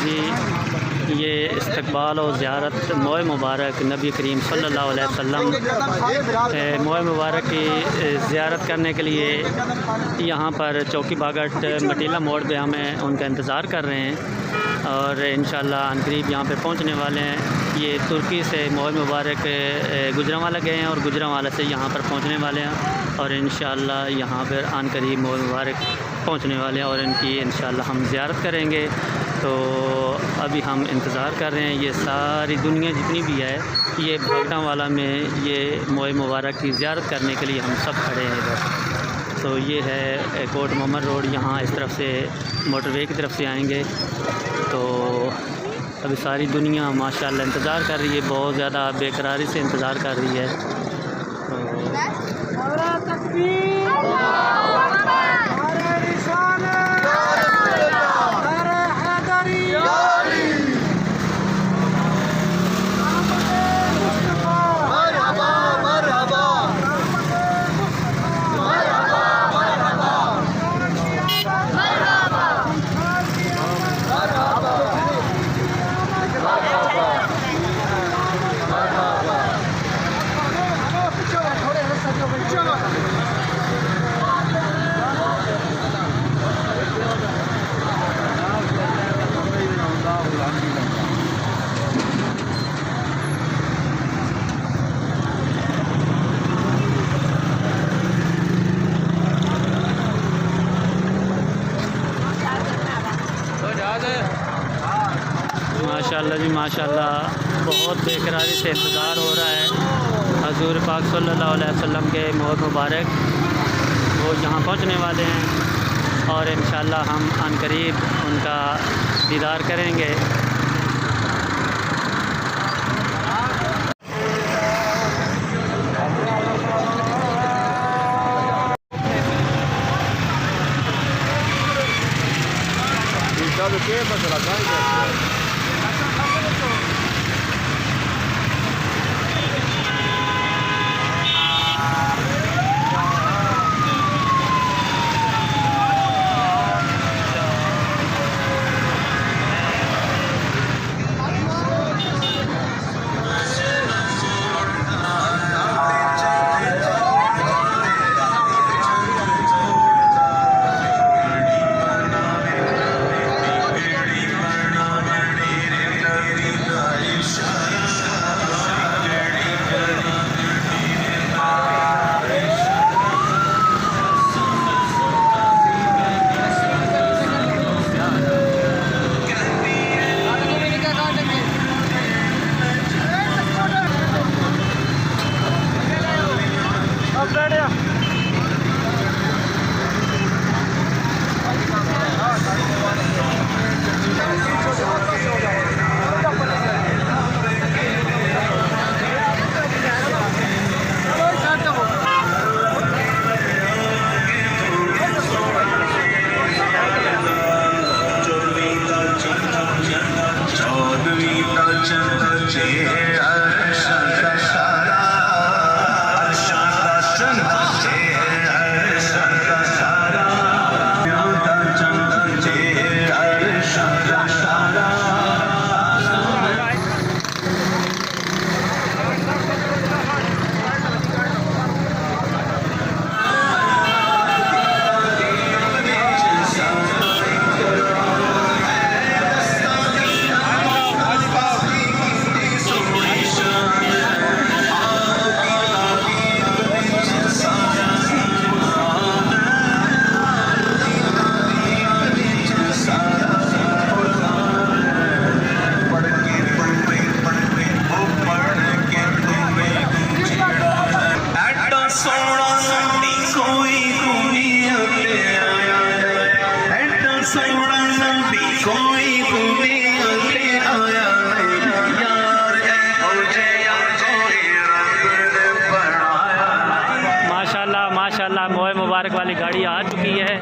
जी ये इस्तकबाल और ज़ियारत मोए मुबारक नबी करीम सल्लल्लाहु अलैहि वसल्लम मोए मुबारक की ज़ियारत करने के लिए यहाँ पर चौकी बागट मटीला मोड़ पे हमें उनका इंतज़ार कर रहे हैं और इंशाअल्लाह अनकरीब यहाँ पे पहुँचने वाले हैं। ये तुर्की से मोए मुबारक गुजरांवाला गए हैं और गुजरांवाला से यहाँ पर पहुँचने वाले हैं और इंशाअल्लाह यहाँ पर अनकरीब मोए मुबारक पहुँचने वाले हैं और इनकी इंशाअल्लाह हम ज़ियारत करेंगे। तो अभी हम इंतज़ार कर रहे हैं। ये सारी दुनिया जितनी भी है ये भगटांवाला में ये मोए मुबारक की ज़ियारत करने के लिए हम सब खड़े हैं इधर। तो ये है कोट मोहम्मद रोड, यहाँ इस तरफ से मोटरवे की तरफ से आएंगे। तो अभी सारी दुनिया माशाल्लाह इंतज़ार कर रही है, बहुत ज़्यादा बेकरारी से इंतज़ार कर रही है। माशाल्लाह जी माशाल्लाह, बहुत बेकरारी से इंतज़ार हो रहा है। हज़ूर पाक सल्लल्लाहु अलैहि वसल्लम के मोहर मुबारक वो यहाँ पहुँचने वाले हैं और इंशाअल्लाह हम अनकरीब उनका दीदार करेंगे। माशाल्लाह मोए मुबारक वाली गाड़ी आ चुकी है।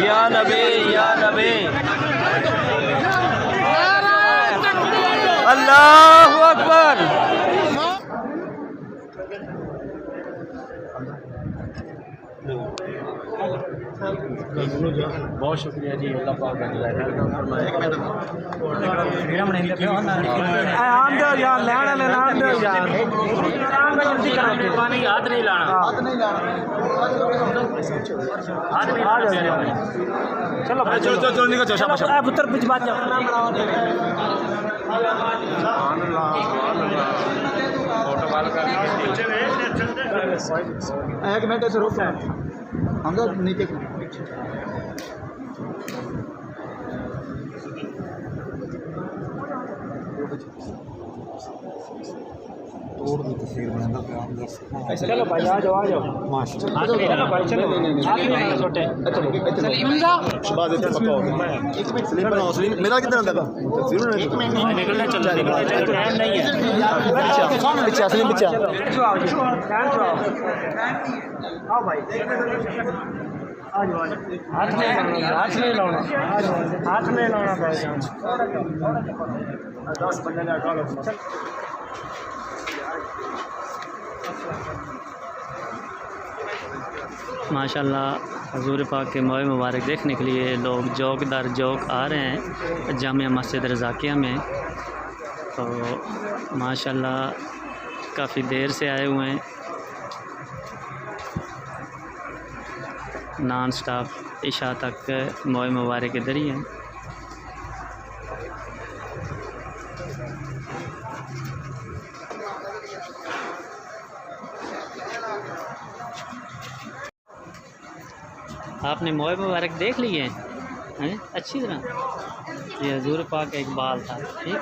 या नबी या नबी। अल्लाहु अकबर। बहुत शुक्रिया जी, अल्लाह पाक का हाथ नहीं लाना, चलो चलो चलो निकल जाओ, शाबाश पुत्र कुछ बात जाओ। एक मिनट ऐसे रुक अंदर नीचे तोड़ दी तस्वीर बनाता पे आप चलो भाई आ जाओ चलो भाई चलो छोटे शाबाश इधर पक्का हो गया। एक मिनट स्लिप बनाओ, स्लिप मेरा कितना लगा तस्वीर निकलना चलो टाइम नहीं है। पीछे स्लिप पीछे आओ भाई हाथ नहीं लाना भाई। 10 बंदे लगा लो। माशाल्लाह हजूर पाक के मोए मुबारक देखने के लिए लोग जौक दर जौक आ रहे हैं जामिया मस्जिद रज़ाकिया में। तो माशाल्लाह काफ़ी देर से आए हुए हैं, नॉन स्टॉप इशा तक मोए मुबारक इधर ही हैं। आपने मोए मुबारक देख लिए हैं अच्छी तरह। ये हजूर पाक का एक बाल था, ठीक।